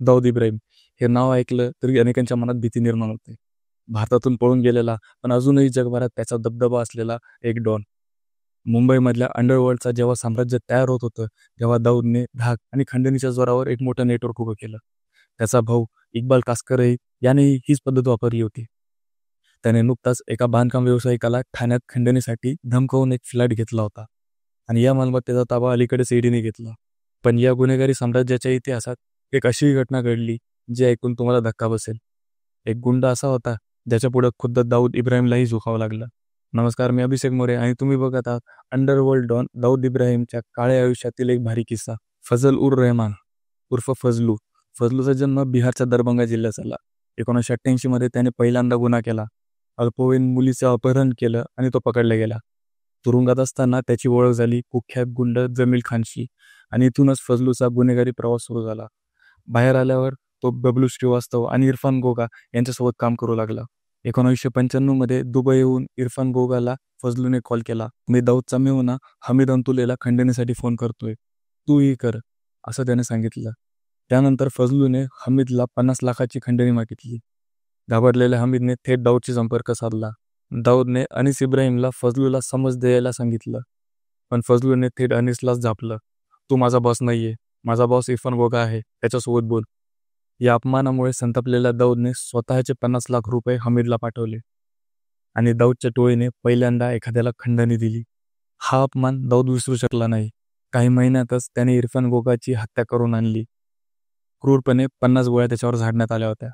दाऊद इब्राहिम हे नाव ऐकलं तरी अनेकांच्या मनात भीती निर्माण होते. भारतातून पळून गेलेला पण अजूनही जगभरात त्याचा दबदबा असलेला एक डॉन. मुंबईमधल्या अंडरवर्ल्डचा जेव्हा साम्राज्य तयार होत होतं तेव्हा दाऊदने धाक आणि खंडणीच्या जोरावर एक मोठं नेटवर्क उभं केलं. त्याचा भाऊ इक्बाल कास्करही यानेही हीच पद्धत वापरली होती. त्याने नुकताच एका बांधकाम व्यावसायिकाला ठाण्यात खंडणीसाठी धमकावून एक फ्लॅट घेतला होता आणि या मालमत्तेचा ताबा अलीकडेच ईडीने घेतला. पण या गुन्हेगारी साम्राज्याच्या इतिहासात एक अशी घटना घडली जी ऐकून तुम्हाला धक्का बसेल. एक गुंड असा होता ज्याच्या पुढे खुद्द दाऊद इब्राहिमलाही झुकावं लागलं. नमस्कार, मी अभिषेक मोरे आणि तुम्ही बघत आहात अंडरवर्ल्ड डॉन दाऊद इब्राहिमच्या काळ्या आयुष्यातील एक भारी किस्सा. फजल उर रहमान उर्फ फजलू. फजलूचा जन्म बिहारच्या दरभंगा जिल्ह्यात झाला. 1988 मध्ये त्याने पहिल्यांदा गुन्हा केला. अल्पवयीन मुलीचं अपहरण केलं आणि तो पकडला गेला. तुरुंगात असताना त्याची ओळख झाली कुख्यात गुंड जमील खानशी आणि इथूनच फजलूचा गुन्हेगारी प्रवास सुरू झाला. बाहेर आल्यावर तो बबलू श्रीवास्तव आणि इरफान गोगा यांच्यासोबत काम करू लागला. 1995 मध्ये दुबईहून इरफान गोगाला फजलूने कॉल केला. मी दाऊदचा मेहुणा हमीद अंतुलेला खंडणीसाठी फोन करतोय, तूही कर, असं त्याने सांगितलं. त्यानंतर फजलूने हमीदला 50 लाखाची खंडणी मागितली. घाबरलेल्या हमीदने थेट दाऊदशी संपर्क साधला. दाऊदने अनीस इब्राहिमला फजलूला समज द्यायला सांगितलं, पण फजलूने थेट अनीसलाच झापलं. तू माझा बॉस नाहीये, माझा बॉस इरफान गोगा आहे, त्याच्यासोबत बोल. या अपमानामुळे संतापलेल्या दाऊदने स्वतःचे 50 लाख रुपये हमीदला पाठवले आणि दाऊदच्या टोळीने पहिल्यांदा एखाद्याला खंडणी दिली. हा अपमान दाऊद विसरू शकला नाही. काही महिन्यातच त्याने इरफान गोगाची हत्या करून आणली. क्रूरपणे 50 गोळ्या त्याच्यावर झाडण्यात आल्या होत्या.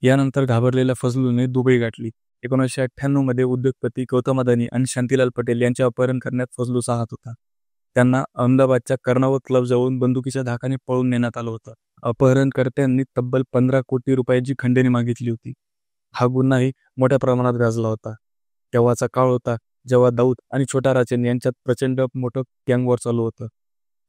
यानंतर घाबरलेल्या फजलूने दुबई गाठली. 1998 मध्ये उद्योगपती गौतम अदानी आणि शांतीलाल पटेल यांचे अपहरण करण्यात फजलूचा हात होता. त्यांना अहमदाबादच्या कर्णावत क्लब जवळून बंदुकीच्या धाकाने पळून नेण्यात आलं होतं. अपहरणकर्त्यांनी तब्बल 15 कोटी रुपयाची खंडणी मागितली होती. हा गुन्हाही मोठ्या प्रमाणात गाजला होता. तेव्हाचा काळ होता जेव्हा दाऊद आणि छोटा राजन यांच्यात प्रचंड मोठं गँग वॉर चालू होतं.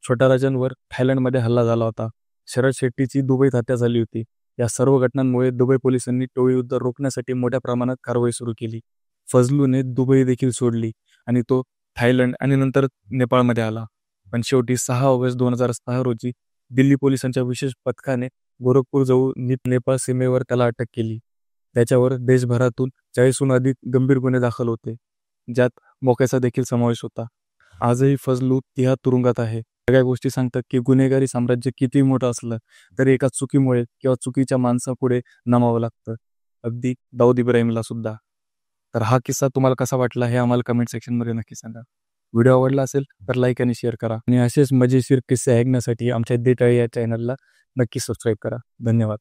छोटा राजनवर थायलंडमध्ये हल्ला झाला होता. शरद शेट्टीची दुबईत हत्या झाली होती. या सर्व घटनांमुळे दुबई पोलिसांनी टोळीयुद्ध रोखण्यासाठी मोठ्या प्रमाणात कारवाई सुरू केली. फजलूने दुबई देखील सोडली आणि तो थायलंड आणि नंतर नेपाळमध्ये आला. पण शेवटी 6 ऑगस्ट 2006 रोजी दिल्ली पोलिसांच्या विशेष पथकाने गोरखपूर जवळ नेपाळ सीमेवर त्याला अटक केली. त्याच्यावर देशभरातून 40हून अधिक गंभीर गुन्हे दाखल होते, ज्यात मोक्याचा देखील समावेश होता. आजही फजलू तिहार तुरुंगात आहे. सगळ्या गोष्टी सांगतात की गुन्हेगारी साम्राज्य किती मोठं असलं तरी एका चुकीमुळे किंवा चुकीच्या माणसापुढे नमावं लागतं, अगदी दाऊद इब्राहिमला सुद्धा. तर हा किस्सा तुम्हाला कसा वाटला हे आम्हाला कमेंट सेक्शनमध्ये नक्की सांगा. व्हिडिओ आवडला असेल तर लाईक आणि शेअर करा आणि असेच मजेशीर किस्से ऐकण्यासाठी आमच्या देटाळी या चॅनलला नक्की सबस्क्राईब करा. धन्यवाद.